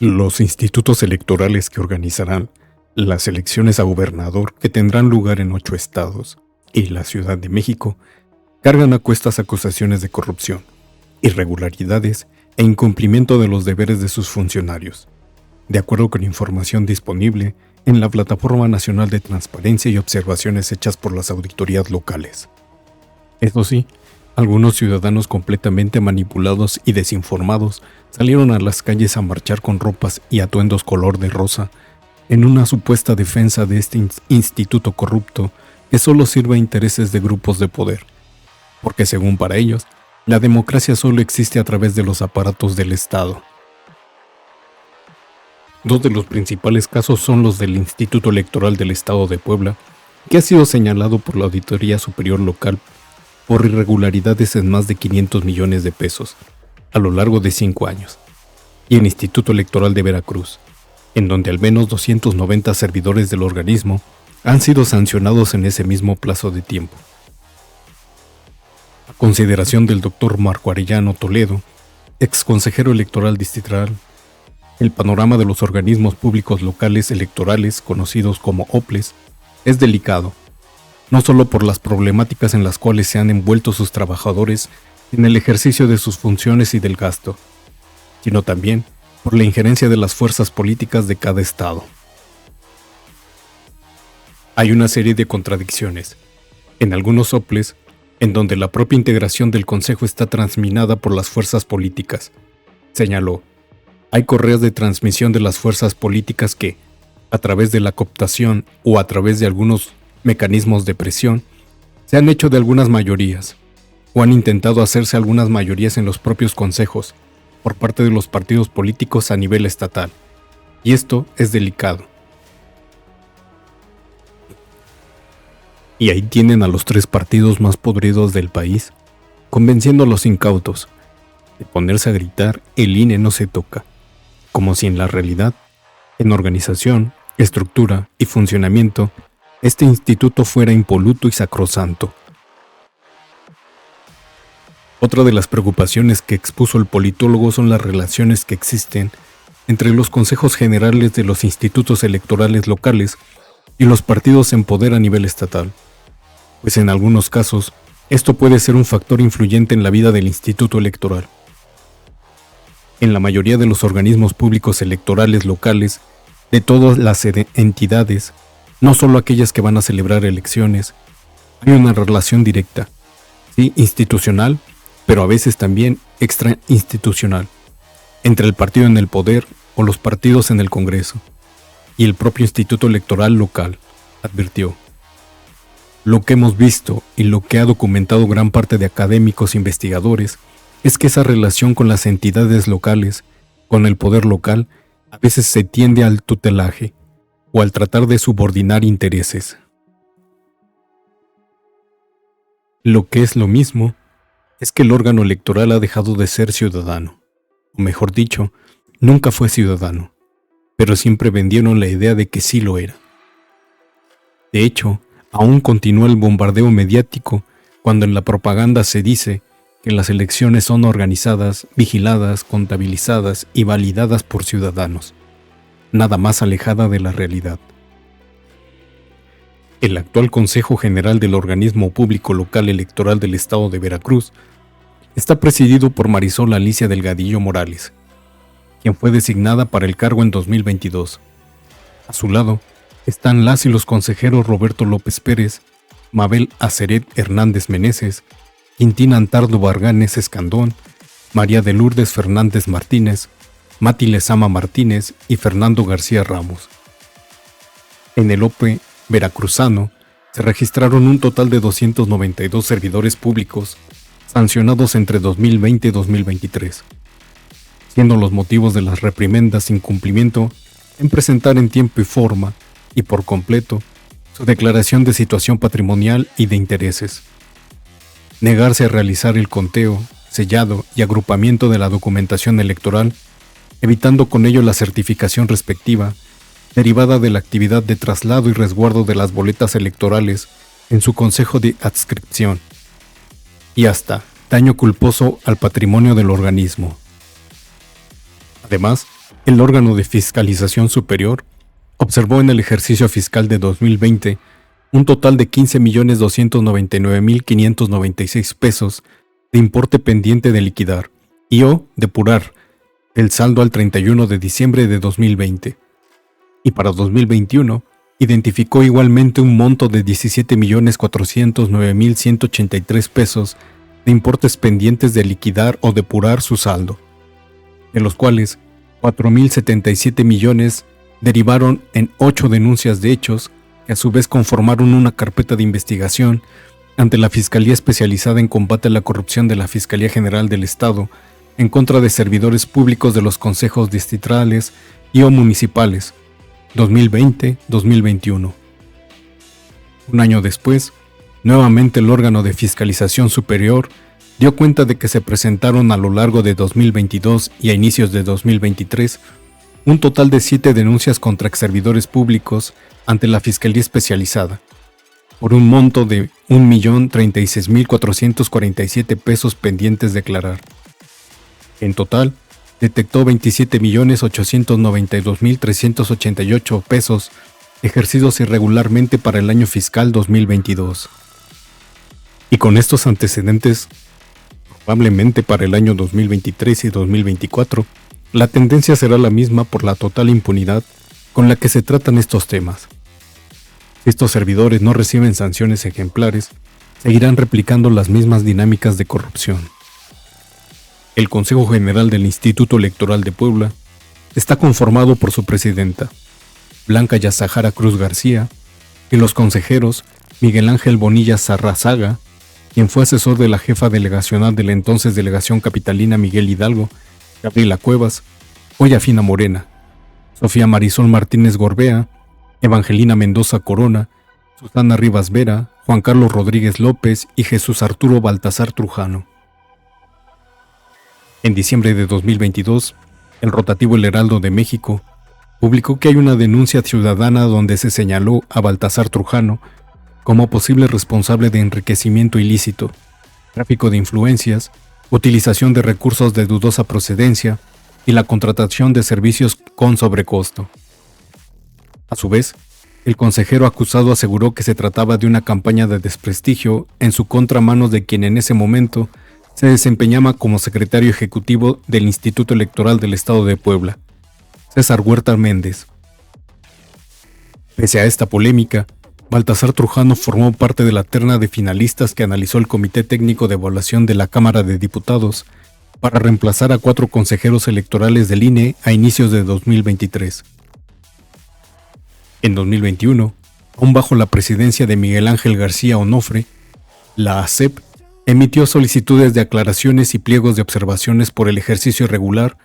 Los institutos electorales que organizarán las elecciones a gobernador que tendrán lugar en 8 estados y la Ciudad de México cargan a cuestas acusaciones de corrupción, irregularidades e incumplimiento de los deberes de sus funcionarios, de acuerdo con información disponible en la Plataforma Nacional de Transparencia y Observaciones hechas por las auditorías locales. Eso sí, algunos ciudadanos completamente manipulados y desinformados salieron a las calles a marchar con ropas y atuendos color de rosa en una supuesta defensa de este instituto corrupto que solo sirve a intereses de grupos de poder, porque según para ellos, la democracia solo existe a través de los aparatos del Estado. Dos de los principales casos son los del Instituto Electoral del Estado de Puebla, que ha sido señalado por la Auditoría Superior Local por irregularidades en más de 500 millones de pesos a lo largo de 5 años, y el Instituto Electoral de Veracruz, en donde al menos 290 servidores del organismo han sido sancionados en ese mismo plazo de tiempo. A consideración del Dr. Marco Arellano Toledo, ex consejero electoral distrital, el panorama de los organismos públicos locales electorales, conocidos como OPLES, es delicado, no solo por las problemáticas en las cuales se han envuelto sus trabajadores en el ejercicio de sus funciones y del gasto, sino también por la injerencia de las fuerzas políticas de cada estado. Hay una serie de contradicciones, en algunos OPLES, en donde la propia integración del Consejo está transminada por las fuerzas políticas, señaló. Hay correas de transmisión de las fuerzas políticas que, a través de la cooptación o a través de algunos mecanismos de presión, se han hecho de algunas mayorías, o han intentado hacerse algunas mayorías en los propios consejos, por parte de los partidos políticos a nivel estatal, y esto es delicado. Y ahí tienen a los 3 partidos más podridos del país, convenciendo a los incautos de ponerse a gritar "el INE no se toca", como si en la realidad, en organización, estructura y funcionamiento, este instituto fuera impoluto y sacrosanto. Otra de las preocupaciones que expuso el politólogo son las relaciones que existen entre los consejos generales de los institutos electorales locales y los partidos en poder a nivel estatal, pues en algunos casos esto puede ser un factor influyente en la vida del instituto electoral. En la mayoría de los organismos públicos electorales locales, de todas las entidades, no solo aquellas que van a celebrar elecciones, hay una relación directa, sí, institucional, pero a veces también extrainstitucional, entre el partido en el poder o los partidos en el Congreso y el propio instituto electoral local, advirtió. Lo que hemos visto y lo que ha documentado gran parte de académicos e investigadores es que esa relación con las entidades locales, con el poder local, a veces se tiende al tutelaje o al tratar de subordinar intereses. Lo que es lo mismo es que el órgano electoral ha dejado de ser ciudadano, o mejor dicho, nunca fue ciudadano, pero siempre vendieron la idea de que sí lo era. De hecho, aún continúa el bombardeo mediático cuando en la propaganda se dice que las elecciones son organizadas, vigiladas, contabilizadas y validadas por ciudadanos, nada más alejada de la realidad. El actual Consejo General del Organismo Público Local Electoral del Estado de Veracruz está presidido por Marisol Alicia Delgadillo Morales, quien fue designada para el cargo en 2022. A su lado están las y los consejeros Roberto López Pérez, Mabel Aceret Hernández Meneses, Quintín Antardo Varganes Escandón, María de Lourdes Fernández Martínez, Mati Lezama Martínez y Fernando García Ramos. En el OPE veracruzano se registraron un total de 292 servidores públicos sancionados entre 2020 y 2023, siendo los motivos de las reprimendas sin cumplimiento en presentar en tiempo y forma y por completo su declaración de situación patrimonial y de intereses, negarse a realizar el conteo, sellado y agrupamiento de la documentación electoral, evitando con ello la certificación respectiva, derivada de la actividad de traslado y resguardo de las boletas electorales en su consejo de adscripción, y hasta daño culposo al patrimonio del organismo. Además, el órgano de fiscalización superior observó en el ejercicio fiscal de 2020 un total de 15.299.596 pesos de importe pendiente de liquidar y o depurar el saldo al 31 de diciembre de 2020. Y para 2021, identificó igualmente un monto de 17.409.183 pesos de importes pendientes de liquidar o depurar su saldo, de los cuales 4.077 millones derivaron en 8 denuncias de hechos que a su vez conformaron una carpeta de investigación ante la Fiscalía Especializada en Combate a la Corrupción de la Fiscalía General del Estado en contra de servidores públicos de los consejos distritales y o municipales 2020-2021. Un año después, nuevamente el órgano de fiscalización superior dio cuenta de que se presentaron a lo largo de 2022 y a inicios de 2023 un total de 7 denuncias contra exservidores públicos ante la Fiscalía Especializada, por un monto de 1.036.447 pesos pendientes de declarar. En total, detectó 27.892.388 pesos ejercidos irregularmente para el año fiscal 2022. Y con estos antecedentes, probablemente para el año 2023 y 2024, la tendencia será la misma por la total impunidad con la que se tratan estos temas. Si estos servidores no reciben sanciones ejemplares, seguirán replicando las mismas dinámicas de corrupción. El Consejo General del Instituto Electoral de Puebla está conformado por su presidenta, Blanca Yazahara Cruz García, y los consejeros Miguel Ángel Bonilla Sarrazaga, quien fue asesor de la jefa delegacional de la entonces Delegación Capitalina Miguel Hidalgo, Gabriela Cuevas, Oya Fina Morena, Sofía Marisol Martínez Gorbea, Evangelina Mendoza Corona, Susana Rivas Vera, Juan Carlos Rodríguez López y Jesús Arturo Baltasar Trujano. En diciembre de 2022, el rotativo El Heraldo de México publicó que hay una denuncia ciudadana donde se señaló a Baltasar Trujano como posible responsable de enriquecimiento ilícito, tráfico de influencias, utilización de recursos de dudosa procedencia y la contratación de servicios con sobrecosto. A su vez, el consejero acusado aseguró que se trataba de una campaña de desprestigio en su contra a manos de quien en ese momento se desempeñaba como secretario ejecutivo del Instituto Electoral del Estado de Puebla, César Huerta Méndez. Pese a esta polémica, Baltasar Trujano formó parte de la terna de finalistas que analizó el Comité Técnico de Evaluación de la Cámara de Diputados para reemplazar a 4 consejeros electorales del INE a inicios de 2023. En 2021, aún bajo la presidencia de Miguel Ángel García Onofre, la ACEP emitió solicitudes de aclaraciones y pliegos de observaciones por el ejercicio irregular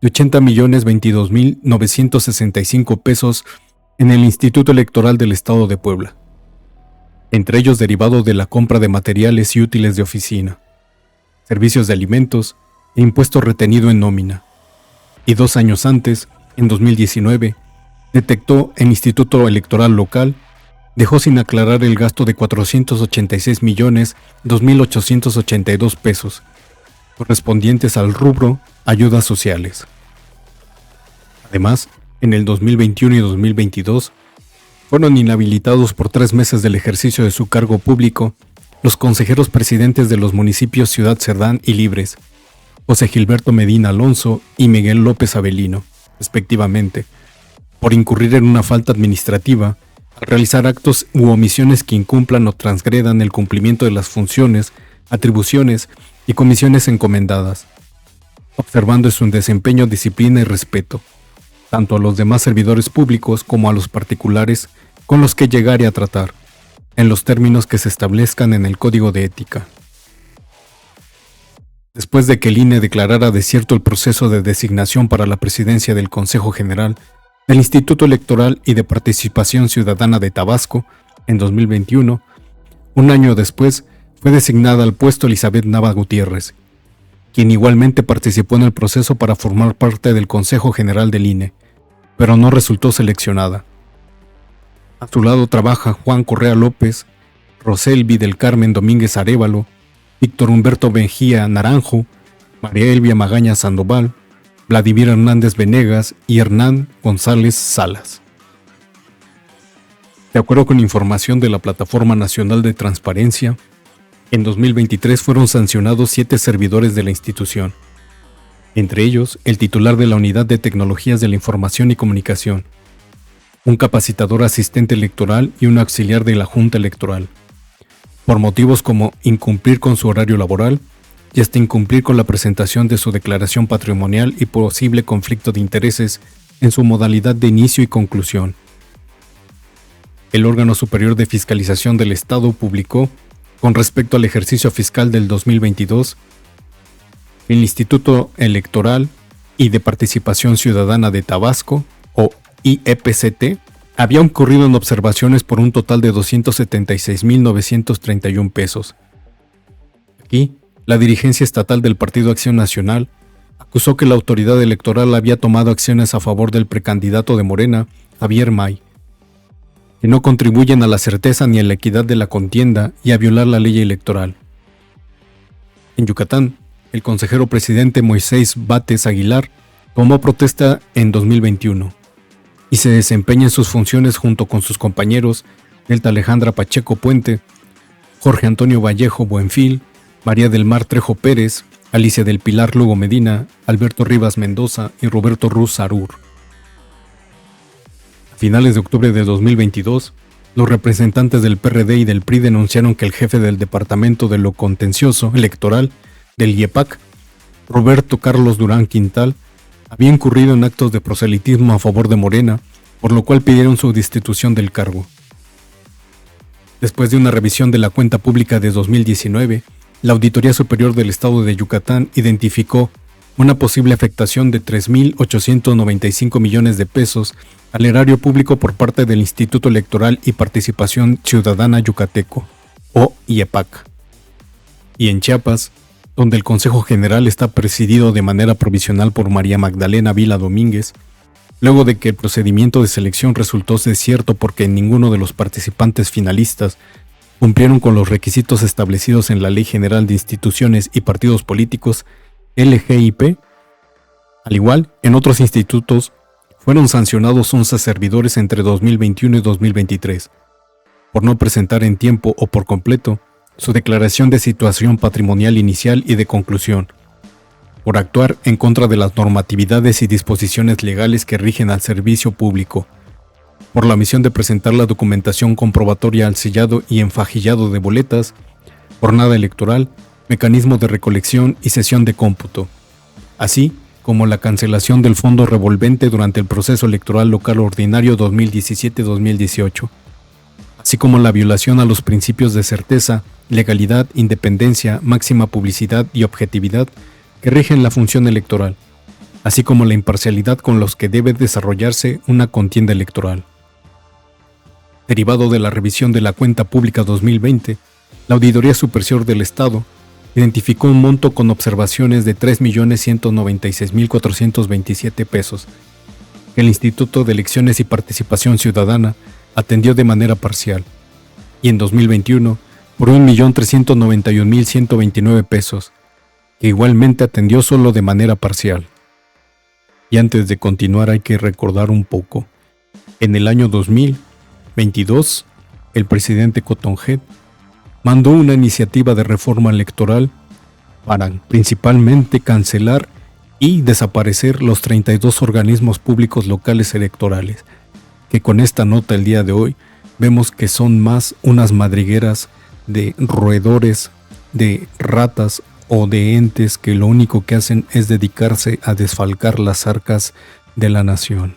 de 80.022.965 pesos en el Instituto Electoral del Estado de Puebla, entre ellos derivados de la compra de materiales y útiles de oficina, servicios de alimentos e impuesto retenido en nómina. Y 2 años antes, en 2019, detectó el Instituto Electoral Local dejó sin aclarar el gasto de 486.002.882 pesos, correspondientes al rubro ayudas sociales. Además, en el 2021 y 2022, fueron inhabilitados por 3 meses del ejercicio de su cargo público los consejeros presidentes de los municipios Ciudad Cerdán y Libres, José Gilberto Medina Alonso y Miguel López Avelino, respectivamente, por incurrir en una falta administrativa al realizar actos u omisiones que incumplan o transgredan el cumplimiento de las funciones, atribuciones y comisiones encomendadas, observando en su desempeño disciplina y respeto, tanto a los demás servidores públicos como a los particulares con los que llegare a tratar, en los términos que se establezcan en el Código de Ética. Después de que el INE declarara desierto el proceso de designación para la presidencia del Consejo General del Instituto Electoral y de Participación Ciudadana de Tabasco en 2021, un año después fue designada al puesto Elizabeth Nava Gutiérrez, quien igualmente participó en el proceso para formar parte del Consejo General del INE, pero no resultó seleccionada. A su lado trabaja Juan Correa López, Roselvi del Carmen Domínguez Arévalo, Víctor Humberto Mejía Naranjo, María Elvia Magaña Sandoval, Vladimir Hernández Venegas y Hernán González Salas. De acuerdo con información de la Plataforma Nacional de Transparencia, en 2023 fueron sancionados 7 servidores de la institución, entre ellos el titular de la Unidad de Tecnologías de la Información y Comunicación, un capacitador asistente electoral y un auxiliar de la Junta Electoral, por motivos como incumplir con su horario laboral y hasta incumplir con la presentación de su declaración patrimonial y posible conflicto de intereses en su modalidad de inicio y conclusión. El órgano superior de fiscalización del Estado publicó, con respecto al ejercicio fiscal del 2022, el Instituto Electoral y de Participación Ciudadana de Tabasco, o IEPCT, había incurrido en observaciones por un total de 276,931 pesos. Aquí, la dirigencia estatal del Partido Acción Nacional acusó que la autoridad electoral había tomado acciones a favor del precandidato de Morena, Javier May, que no contribuyen a la certeza ni a la equidad de la contienda y a violar la ley electoral. En Yucatán, el consejero presidente Moisés Bates Aguilar tomó protesta en 2021 y se desempeña en sus funciones junto con sus compañeros Delta Alejandra Pacheco Puente, Jorge Antonio Vallejo Buenfil, María del Mar Trejo Pérez, Alicia del Pilar Lugo Medina, Alberto Rivas Mendoza y Roberto Ruz Sarur. A finales de octubre de 2022, los representantes del PRD y del PRI denunciaron que el jefe del Departamento de lo Contencioso Electoral del IEPAC, Roberto Carlos Durán Quintal, había incurrido en actos de proselitismo a favor de Morena, por lo cual pidieron su destitución del cargo. Después de una revisión de la cuenta pública de 2019, la Auditoría Superior del Estado de Yucatán identificó una posible afectación de 3,895 millones de pesos al erario público por parte del Instituto Electoral y Participación Ciudadana Yucateco, o IEPAC. Y en Chiapas, donde el Consejo General está presidido de manera provisional por María Magdalena Vila Domínguez, luego de que el procedimiento de selección resultó desierto porque ninguno de los participantes finalistas cumplieron con los requisitos establecidos en la Ley General de Instituciones y Partidos Políticos, LGIP, al igual, en otros institutos, fueron sancionados 11 servidores entre 2021 y 2023, por no presentar en tiempo o por completo su declaración de situación patrimonial inicial y de conclusión, por actuar en contra de las normatividades y disposiciones legales que rigen al servicio público, por la omisión de presentar la documentación comprobatoria al sellado y enfajillado de boletas, jornada electoral, mecanismo de recolección y sesión de cómputo, así como la cancelación del fondo revolvente durante el proceso electoral local ordinario 2017-2018, así como la violación a los principios de certeza, legalidad, independencia, máxima publicidad y objetividad que rigen la función electoral, así como la imparcialidad con los que debe desarrollarse una contienda electoral. Derivado de la revisión de la cuenta pública 2020, la Auditoría Superior del Estado identificó un monto con observaciones de 3,196,427 pesos, que el Instituto de Elecciones y Participación Ciudadana atendió de manera parcial, y en 2021 por 1,391,129 pesos, que igualmente atendió solo de manera parcial. Y antes de continuar hay que recordar un poco. En el año 2022, el presidente Cotonjet mandó una iniciativa de reforma electoral para principalmente cancelar y desaparecer los 32 organismos públicos locales electorales, que con esta nota el día de hoy vemos que son más unas madrigueras de roedores, de ratas o de entes que lo único que hacen es dedicarse a desfalcar las arcas de la nación.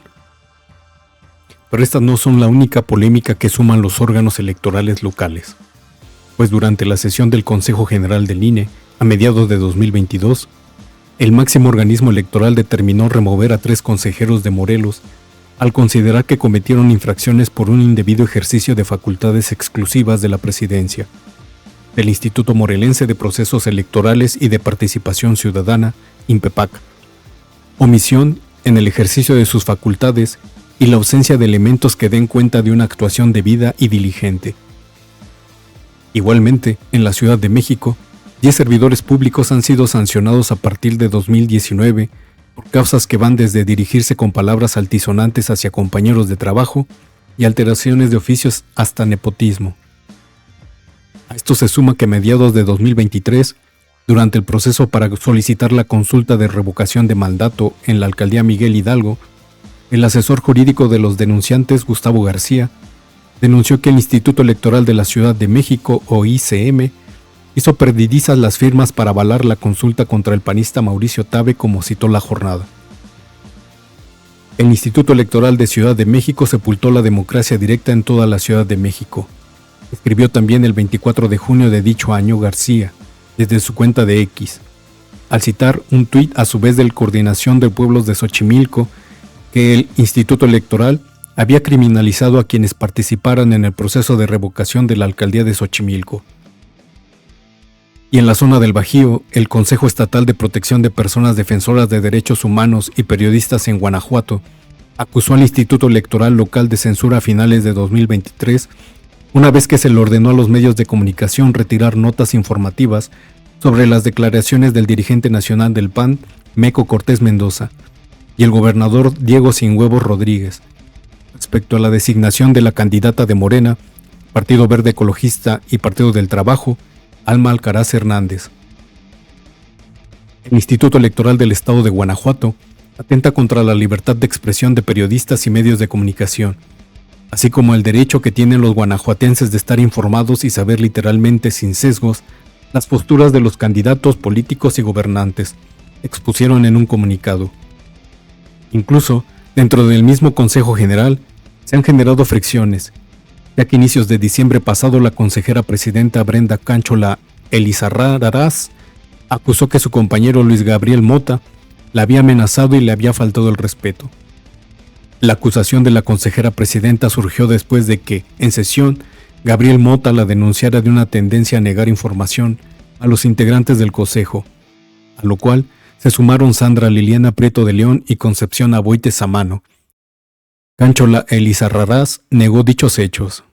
Pero estas no son la única polémica que suman los órganos electorales locales, pues durante la sesión del Consejo General del INE, a mediados de 2022, el máximo organismo electoral determinó remover a 3 consejeros de Morelos al considerar que cometieron infracciones por un indebido ejercicio de facultades exclusivas de la presidencia, del Instituto Morelense de Procesos Electorales y de Participación Ciudadana, INPEPAC, omisión en el ejercicio de sus facultades y la ausencia de elementos que den cuenta de una actuación debida y diligente. Igualmente, en la Ciudad de México, 10 servidores públicos han sido sancionados a partir de 2019 por causas que van desde dirigirse con palabras altisonantes hacia compañeros de trabajo y alteraciones de oficios hasta nepotismo. A esto se suma que a mediados de 2023, durante el proceso para solicitar la consulta de revocación de mandato en la alcaldía Miguel Hidalgo, el asesor jurídico de los denunciantes, Gustavo García, denunció que el Instituto Electoral de la Ciudad de México, o ICM, hizo perdidizas las firmas para avalar la consulta contra el panista Mauricio Tabe, como citó la jornada. El Instituto Electoral de Ciudad de México sepultó la democracia directa en toda la Ciudad de México, escribió también el 24 de junio de dicho año García, desde su cuenta de X, al citar un tuit a su vez del Coordinación de Pueblos de Xochimilco, que el Instituto Electoral había criminalizado a quienes participaran en el proceso de revocación de la alcaldía de Xochimilco. Y en la zona del Bajío, el Consejo Estatal de Protección de Personas Defensoras de Derechos Humanos y Periodistas en Guanajuato acusó al Instituto Electoral Local de censura a finales de 2023, una vez que se le ordenó a los medios de comunicación retirar notas informativas sobre las declaraciones del dirigente nacional del PAN, Meco Cortés Mendoza, y el gobernador Diego Sinhuevos Rodríguez, respecto a la designación de la candidata de Morena, Partido Verde Ecologista y Partido del Trabajo, Alma Alcaraz Hernández. El Instituto Electoral del Estado de Guanajuato atenta contra la libertad de expresión de periodistas y medios de comunicación, así como el derecho que tienen los guanajuatenses de estar informados y saber literalmente sin sesgos las posturas de los candidatos políticos y gobernantes, expusieron en un comunicado. Incluso, dentro del mismo Consejo General, se han generado fricciones, ya que a inicios de diciembre pasado la consejera presidenta Brenda Cánchola Elizarrarás acusó que su compañero Luis Gabriel Mota la había amenazado y le había faltado el respeto. La acusación de la consejera presidenta surgió después de que, en sesión, Gabriel Mota la denunciara de una tendencia a negar información a los integrantes del consejo, a lo cual se sumaron Sandra Liliana Prieto de León y Concepción Aboite Samano. Cánchola Elizarrarás negó dichos hechos.